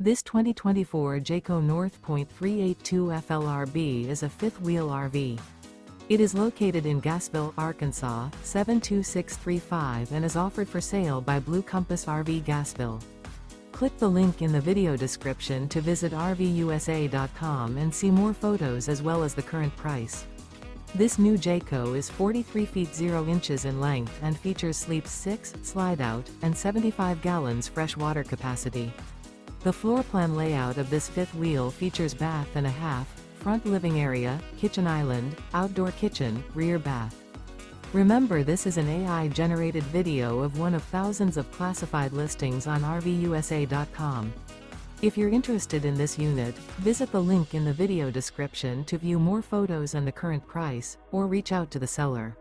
This 2024 Jayco North Point 382 FLRB is a fifth-wheel RV. It is located in Gassville, Arkansas, 72635 and is offered for sale by Blue Compass RV Gassville. Click the link in the video description to visit RVUSA.com and see more photos as well as the current price. This new Jayco is 43 feet 0 inches in length and features sleeps 6, slide-out, and 75 gallons fresh water capacity. The floor plan layout of this fifth wheel features bath and a half, front living area, kitchen island, outdoor kitchen, rear bath. Remember, this is an AI-generated video of one of thousands of classified listings on RVUSA.com. If you're interested in this unit, visit the link in the video description to view more photos and the current price, or reach out to the seller.